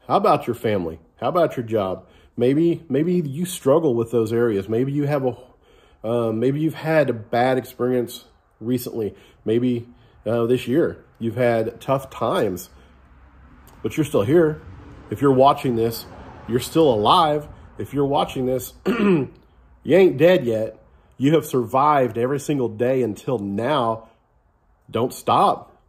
How about your family? How about your job? Maybe you struggle with those areas. Maybe you have maybe you've had a bad experience recently. Maybe this year you've had tough times, but you're still here. If you're watching this, you're still alive. If you're watching this, you ain't dead yet. You have survived every single day until now. Don't stop.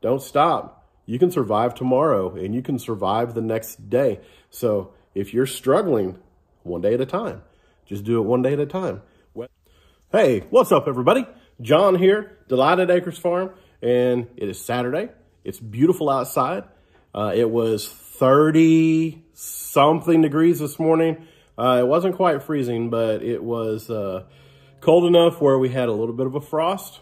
Don't stop. You can survive tomorrow and you can survive the next day. So if you're struggling, one day at a time, just do it one day at a time. Hey, what's up, everybody? John here, Delighted Acres Farm, and it is Saturday. It's beautiful outside. It was 30-something degrees this morning. It wasn't quite freezing, but it was cold enough where we had a little bit of a frost.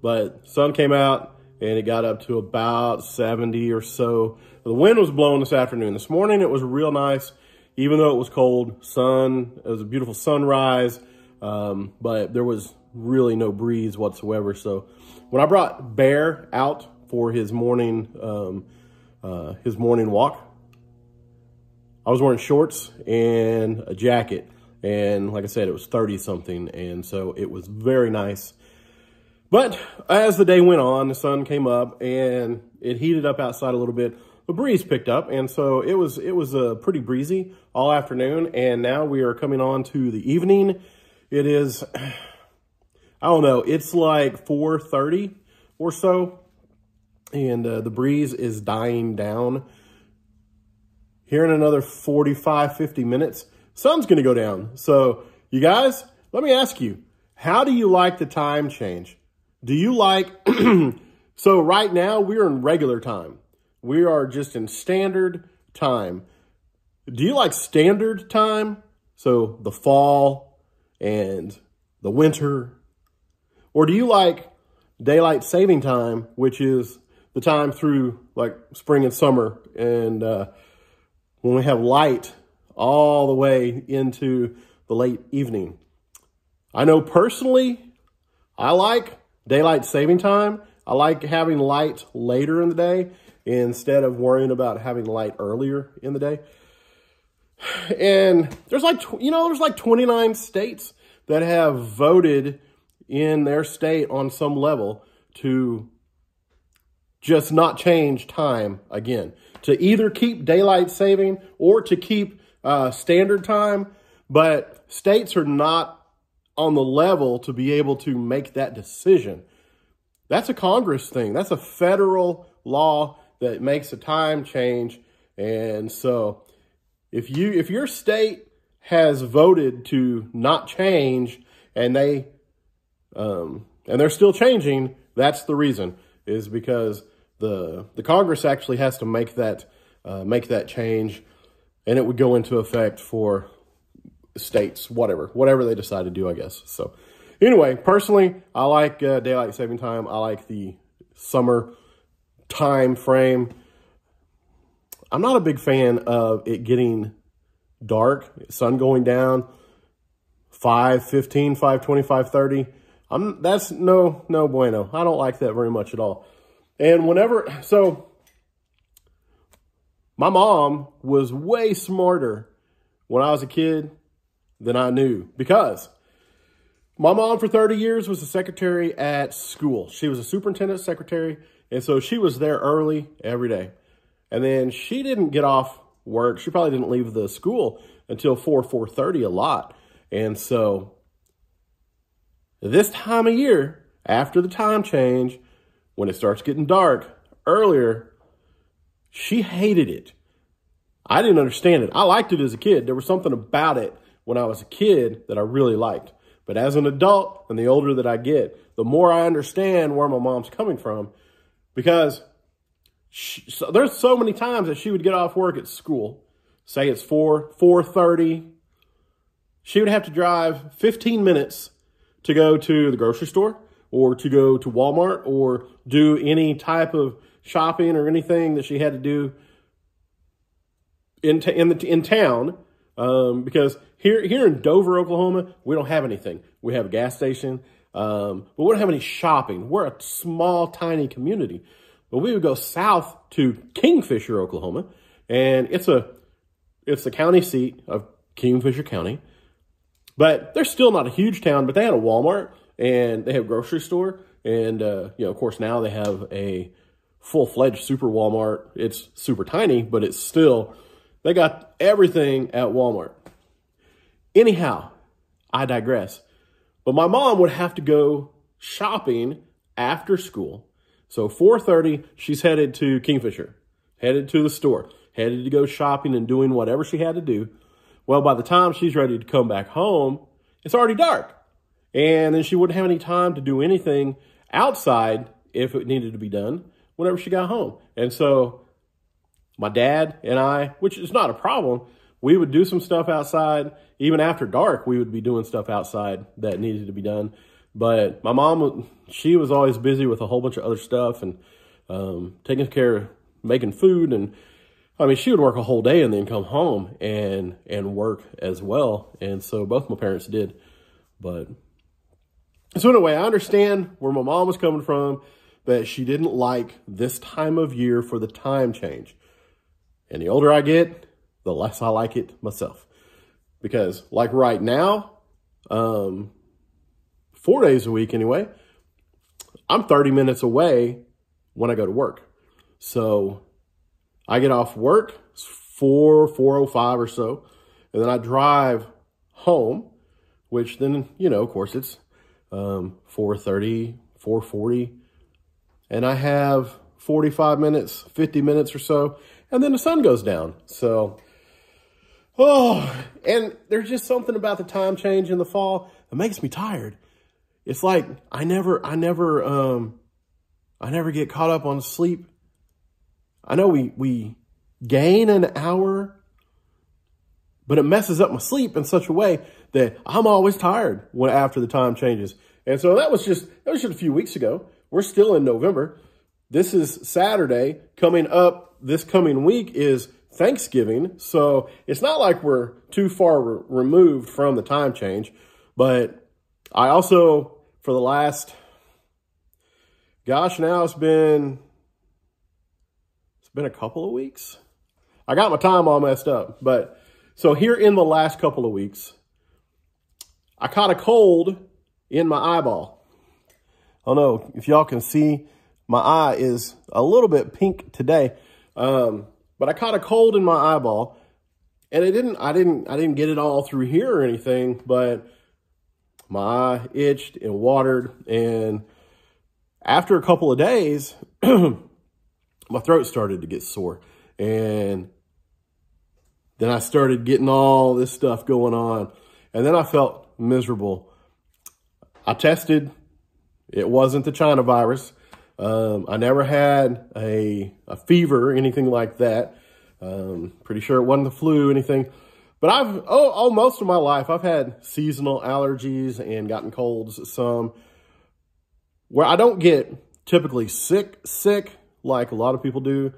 But sun came out, and it got up to about 70 or so. The wind was blowing this afternoon. This morning, it was real nice, even though it was cold. It was a beautiful sunrise. But there was really no breeze whatsoever. So when I brought Bear out for his morning walk, I was wearing shorts and a jacket. And like I said, it was 30 something. And so it was very nice. But as the day went on, the sun came up and it heated up outside a little bit. The breeze picked up, and so it was pretty breezy all afternoon. And now we are coming on to the evening. It is, I don't know, it's like 4:30 or so, and the breeze is dying down. Here in another 45, 50 minutes, sun's going to go down. So, you guys, let me ask you, how do you like the time change? Do you like, so right now we're in regular time. We are just in standard time. Do you like standard time? So, the fall and the winter? Or do you like daylight saving time, which is the time through like spring and summer, and when we have light all the way into the late evening? I know personally, I like daylight saving time. I like having light later in the day instead of worrying about having light earlier in the day. And there's like, there's like 29 states that have voted in their state on some level to just not change time again, to either keep daylight saving or to keep standard time. But states are not on the level to be able to make that decision. That's a Congress thing. That's a federal law that makes a time change. And so if your state has voted to not change and they're still changing, that's the reason, is because the Congress actually has to make that change, and it would go into effect for states, whatever they decide to do, I guess. So anyway, personally, I like daylight saving time. I like the summer time frame. I'm not a big fan of it getting dark, sun going down, 5:15, 5:20, 5:30. That's no bueno. I don't like that very much at all. And so my mom was way smarter when I was a kid than I knew, because my mom for 30 years was a secretary at school. She was a superintendent secretary, and so she was there early every day. And then she didn't get off work. She probably didn't leave the school until 4:30 a lot. And so this time of year, after the time change, when it starts getting dark earlier, she hated it. I didn't understand it. I liked it as a kid. There was something about it when I was a kid that I really liked. But as an adult, and the older that I get, the more I understand where my mom's coming from, because there's so many times that she would get off work at school, say it's 4:30, she would have to drive 15 minutes to go to the grocery store or to go to Walmart or do any type of shopping or anything that she had to do in town, because here in Dover, Oklahoma, we don't have anything. We have a gas station, but we don't have any shopping. We're a small, tiny community. But we would go south to Kingfisher, Oklahoma, and it's the county seat of Kingfisher County. But they're still not a huge town, but they had a Walmart, and they have a grocery store. And, of course, now they have a full-fledged super Walmart. It's super tiny, but it's still, they got everything at Walmart. Anyhow, I digress. But my mom would have to go shopping after school. So 4:30, she's headed to Kingfisher, headed to the store, headed to go shopping and doing whatever she had to do. Well, by the time she's ready to come back home, it's already dark. And then she wouldn't have any time to do anything outside if it needed to be done whenever she got home. And so my dad and I, which is not a problem, we would do some stuff outside. Even after dark, we would be doing stuff outside that needed to be done. But my mom, she was always busy with a whole bunch of other stuff and taking care of making food. And I mean, she would work a whole day and then come home and work as well. And so both my parents did. But so anyway, I understand where my mom was coming from, that she didn't like this time of year for the time change. And the older I get, the less I like it myself. Because like right now, 4 days a week anyway, I'm 30 minutes away when I go to work. So I get off work, it's 4:05 or so, and then I drive home, which then, of course it's 4:30, 4:40, and I have 45 minutes, 50 minutes or so, and then the sun goes down. So, and there's just something about the time change in the fall that makes me tired. It's like I never get caught up on sleep. I know we gain an hour, but it messes up my sleep in such a way that I'm always tired after the time changes. And so that was just a few weeks ago. We're still in November. This is Saturday. Coming up this coming week is Thanksgiving. So it's not like we're too far removed from the time change. But I also, for the last, now it's been a couple of weeks. I got my time all messed up. But so here in the last couple of weeks, I caught a cold in my eyeball. I don't know if y'all can see, my eye is a little bit pink today. But I caught a cold in my eyeball, and I didn't get it all through here or anything, but my eye itched and watered. And after a couple of days, my throat started to get sore. And then I started getting all this stuff going on. And then I felt miserable. I tested. It wasn't the China virus. I never had a fever or anything like that. Pretty sure it wasn't the flu, anything. But most of my life, I've had seasonal allergies and gotten colds some, where I don't get typically sick like a lot of people do.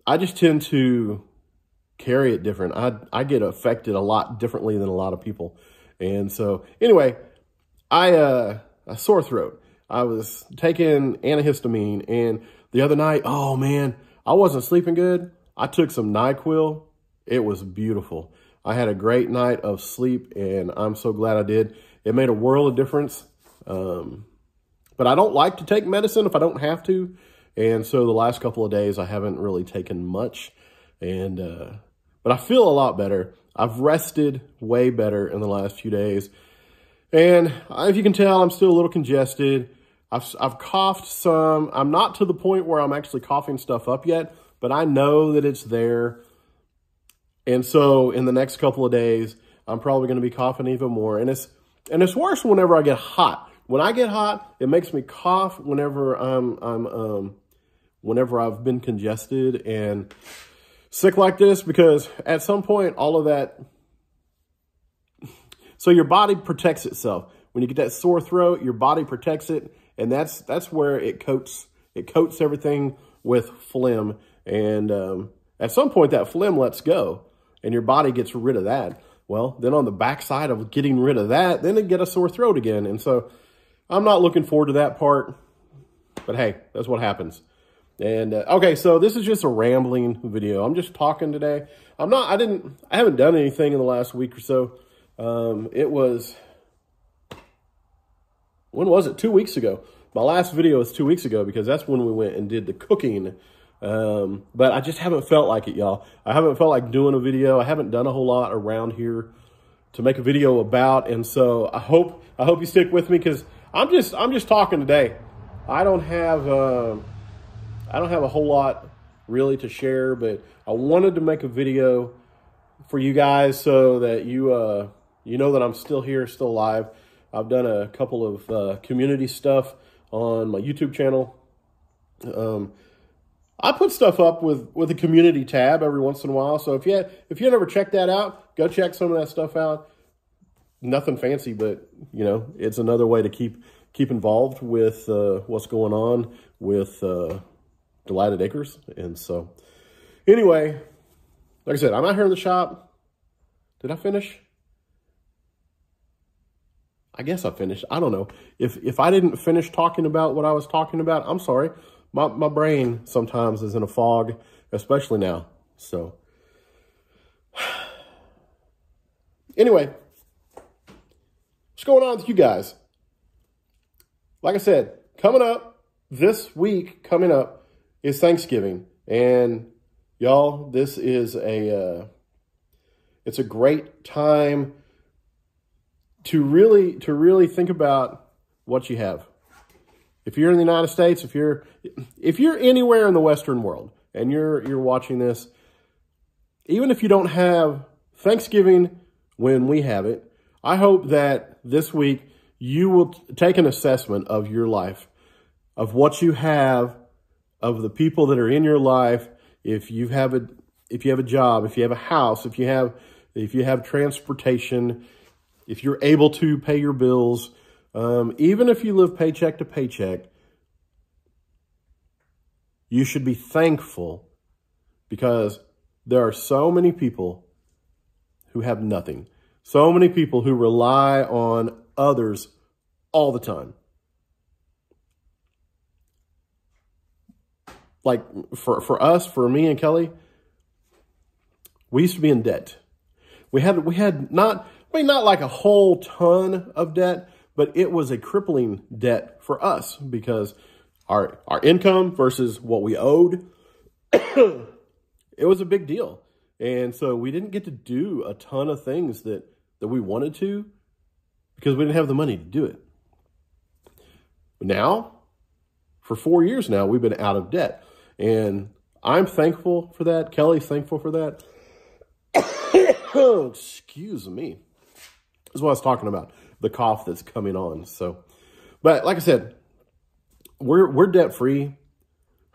I just tend to carry it different. I get affected a lot differently than a lot of people. And so anyway, a sore throat. I was taking antihistamine, and the other night, oh man, I wasn't sleeping good. I took some NyQuil. It was beautiful. I had a great night of sleep, and I'm so glad I did. It made a world of difference. But I don't like to take medicine if I don't have to. And so the last couple of days, I haven't really taken much. But I feel a lot better. I've rested way better in the last few days. And if you can tell, I'm still a little congested. I've coughed some. I'm not to the point where I'm actually coughing stuff up yet, but I know that it's there. And so in the next couple of days, I'm probably going to be coughing even more. And it's worse whenever I get hot. When I get hot, it makes me cough whenever whenever I've been congested and sick like this, because at some point, all of that, so your body protects itself. When you get that sore throat, your body protects it, and that's where it coats everything with phlegm. And at some point, that phlegm lets go, and your body gets rid of that. Well, then on the backside of getting rid of that, then it get a sore throat again. And so I'm not looking forward to that part, but hey, that's what happens. And okay, so this is just a rambling video. I'm just talking today. I haven't done anything in the last week or so. It was, when was it? 2 weeks ago. My last video was 2 weeks ago because that's when we went and did the cooking. But I just haven't felt like it, y'all. I haven't felt like doing a video. I haven't done a whole lot around here to make a video about. And so I hope you stick with me because I'm just talking today. I don't have a whole lot really to share, but I wanted to make a video for you guys so that you know that I'm still here, still alive. I've done a couple of community stuff on my YouTube channel. I put stuff up with a community tab every once in a while. So if you never checked that out, go check some of that stuff out. Nothing fancy, but you know, it's another way to keep involved with what's going on with Delighted Acres. And so anyway, like I said, I'm out here in the shop. Did I finish? I guess I finished. I don't know. If I didn't finish talking about what I was talking about, I'm sorry. My brain sometimes is in a fog, especially now. So anyway, what's going on with you guys? Like I said, this week coming up is Thanksgiving. And y'all, this is it's a great time to really think about what you have. If you're in the United States, if you're anywhere in the Western world and you're watching this, even if you don't have Thanksgiving when we have it, I hope that this week you will take an assessment of your life, of what you have, of the people that are in your life. If you have a job, if you have a house, if you have transportation, if you're able to pay your bills, even if you live paycheck to paycheck, you should be thankful because there are so many people who have nothing. So many people who rely on others all the time. Like for us, for me and Kelly, we used to be in debt. We had not like a whole ton of debt, but it was a crippling debt for us because our income versus what we owed, it was a big deal. And so we didn't get to do a ton of things that we wanted to because we didn't have the money to do it. But now, for 4 years now, we've been out of debt. And I'm thankful for that. Kelly's thankful for that. Excuse me. This is what I was talking about, the cough that's coming on. So, but like I said, we're debt-free.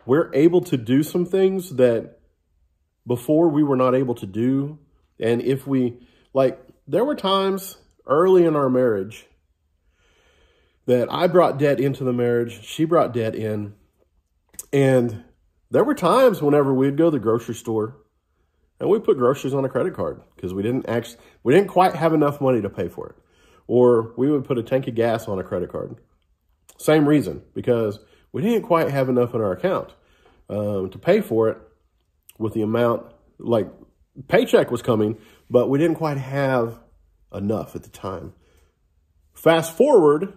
We're able to do some things that before we were not able to do. And if there were times early in our marriage that I brought debt into the marriage, she brought debt in, and there were times whenever we'd go to the grocery store and we put groceries on a credit card because we didn't quite have enough money to pay for it. Or we would put a tank of gas on a credit card. Same reason, because we didn't quite have enough in our account to pay for it with the amount, like paycheck was coming, but we didn't quite have enough at the time. Fast forward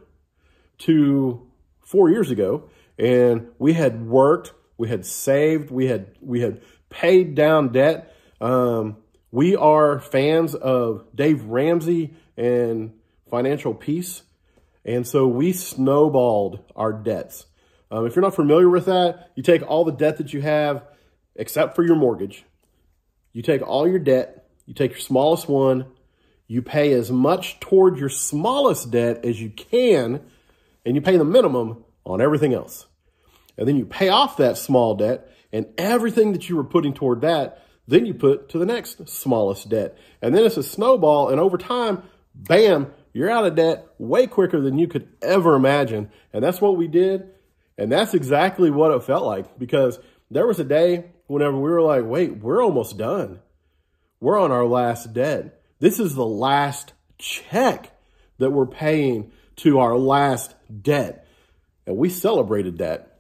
to 4 years ago, and we had worked, we had saved, we had paid down debt. We are fans of Dave Ramsey and Financial Peace. And so we snowballed our debts. If you're not familiar with that, you take all the debt that you have, except for your mortgage. You take all your debt, you take your smallest one, you pay as much toward your smallest debt as you can, and you pay the minimum on everything else. And then you pay off that small debt, and everything that you were putting toward that, then you put to the next smallest debt. And then it's a snowball, and over time, bam, you're out of debt way quicker than you could ever imagine. And that's what we did. And that's exactly what it felt like, because there was a day whenever we were like, wait, we're almost done. We're on our last debt. This is the last check that we're paying to our last debt. And we celebrated that.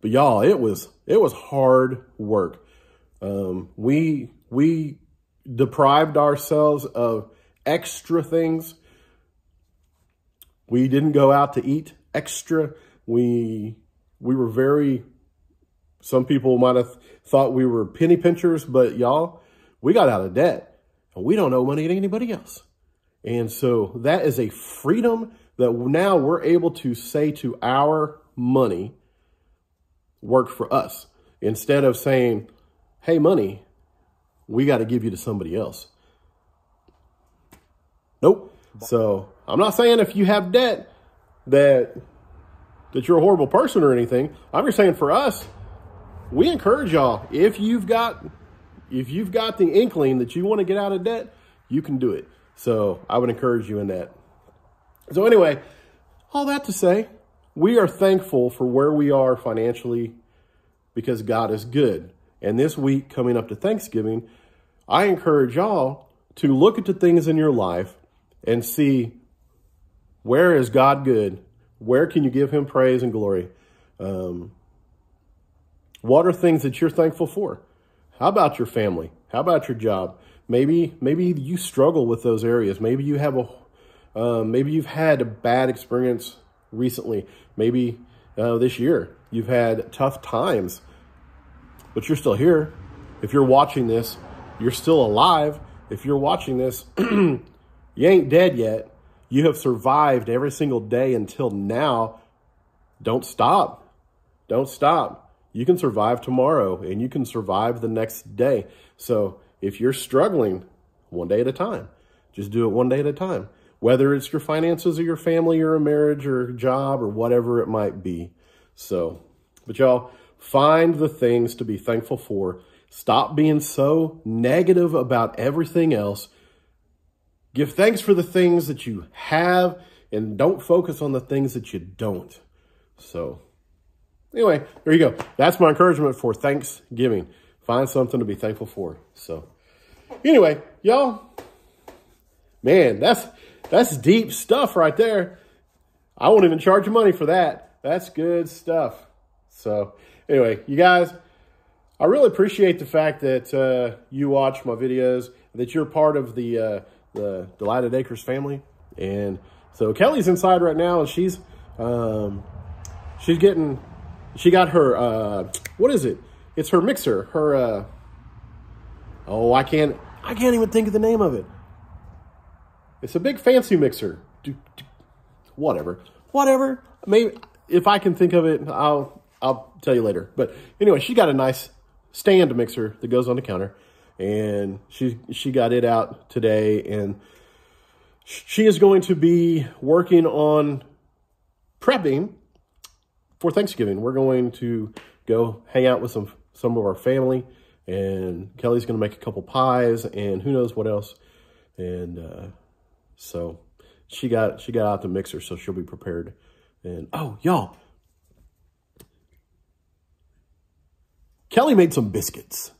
But y'all, it was hard work. We deprived ourselves of extra things. We didn't go out to eat extra. We were very, some people might have thought we were penny pinchers, but y'all, we got out of debt and we don't owe money to anybody else. And so that is a freedom that now we're able to say to our money, work for us, instead of saying, hey, money, we got to give you to somebody else. Nope. So I'm not saying if you have debt that you're a horrible person or anything. I'm just saying for us, we encourage y'all, if you've got the inkling that you want to get out of debt, you can do it. So I would encourage you in that. So anyway, all that to say, we are thankful for where we are financially because God is good. And this week coming up to Thanksgiving, I encourage y'all to look at the things in your life and see, where is God good? Where can you give him praise and glory? What are things that you're thankful for? How about your family? How about your job? Maybe you struggle with those areas. Maybe you have maybe you've had a bad experience recently. Maybe this year you've had tough times, but you're still here. If you're watching this, you're still alive. If you're watching this, you ain't dead yet. You have survived every single day until now. Don't stop. Don't stop. You can survive tomorrow and you can survive the next day. So if you're struggling, one day at a time, just do it one day at a time. Whether it's your finances or your family or a marriage or a job or whatever it might be. So, but y'all, find the things to be thankful for. Stop being so negative about everything else. Give thanks for the things that you have and don't focus on the things that you don't. So anyway, there you go. That's my encouragement for Thanksgiving. Find something to be thankful for. So anyway, y'all, man, that's deep stuff right there. I won't even charge you money for that. That's good stuff. So anyway, you guys, I really appreciate the fact that you watch my videos, that you're part of the Delighted Acres family. And so Kelly's inside right now, and she got her, what is it? It's her mixer, her, oh, I can't even think of the name of it. It's a big fancy mixer. Whatever. Maybe if I can think of it, I'll tell you later. But anyway, she got a nice stand mixer that goes on the counter, and she got it out today, and she is going to be working on prepping for Thanksgiving. We're going to go hang out with some of our family, and Kelly's going to make a couple pies and who knows what else. And so she got out the mixer, so she'll be prepared. And oh, y'all, Kelly made some biscuits,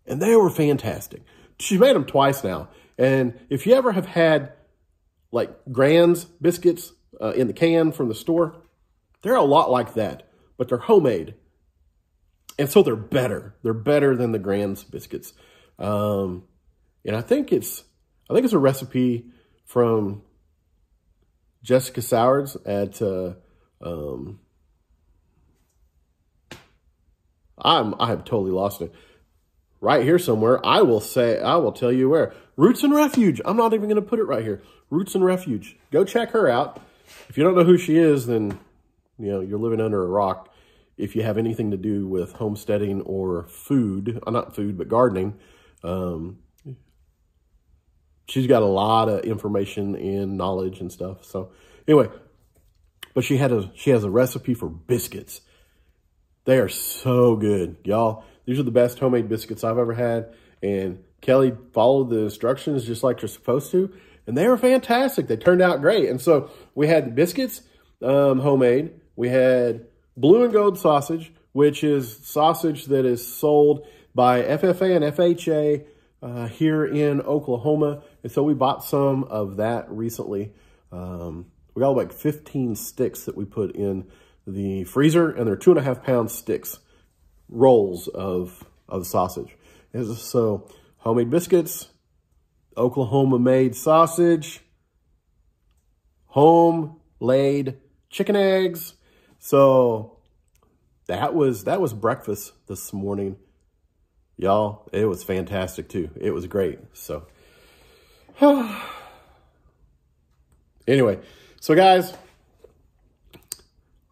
and they were fantastic. She's made them twice now. And if you ever have had like Grand's biscuits in the can from the store, they're a lot like that, but they're homemade. And so they're better. They're better than the Grand's biscuits. And I think it's a recipe from Jessica Sowards at I have totally lost it. Right here somewhere. I will tell you where. Roots and Refuge. I'm not even going to put it right here. Roots and Refuge. Go check her out. If you don't know who she is, then you're living under a rock. If you have anything to do with homesteading or food, not food, but gardening, she's got a lot of information and knowledge and stuff. So anyway, but she has a recipe for biscuits. They are so good, y'all. These are the best homemade biscuits I've ever had. And Kelly followed the instructions just like you're supposed to. And they were fantastic. They turned out great. And so we had the biscuits, homemade. We had blue and gold sausage, which is sausage that is sold by FFA and FHA here in Oklahoma. And so we bought some of that recently. We got like 15 sticks that we put in the freezer, and they're 2.5 pound sticks, rolls of sausage. And so homemade biscuits, Oklahoma made sausage, home laid chicken eggs. So that was breakfast this morning. Y'all, it was fantastic too. It was great. So anyway, so guys,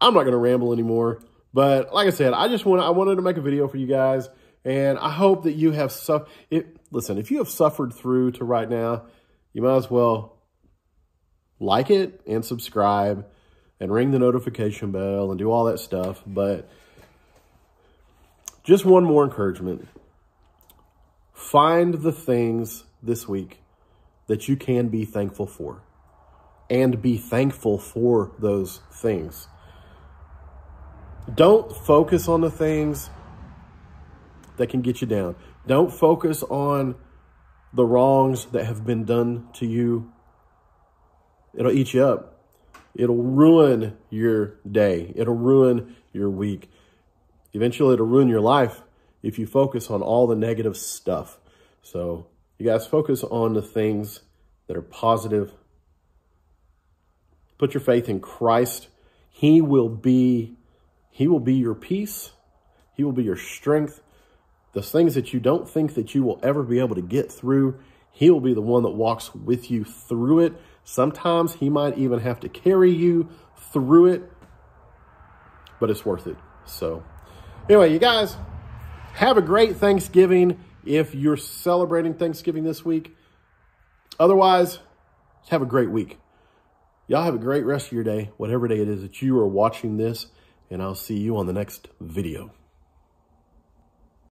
I'm not going to ramble anymore, but like I said, I wanted to make a video for you guys, and I hope that you have listen, if you have suffered through to right now, you might as well like it and subscribe and ring the notification bell and do all that stuff. But just one more encouragement. Find the things this week that you can be thankful for, and be thankful for those things. Don't focus on the things that can get you down. Don't focus on the wrongs that have been done to you. It'll eat you up. It'll ruin your day. It'll ruin your week. Eventually, it'll ruin your life if you focus on all the negative stuff. So you guys focus on the things that are positive. Put your faith in Christ. He will be your peace. He will be your strength. Those things that you don't think that you will ever be able to get through, he will be the one that walks with you through it. Sometimes he might even have to carry you through it, but it's worth it. So anyway, you guys, have a great Thanksgiving if you're celebrating Thanksgiving this week. Otherwise, have a great week. Y'all have a great rest of your day, whatever day it is that you are watching this, and I'll see you on the next video.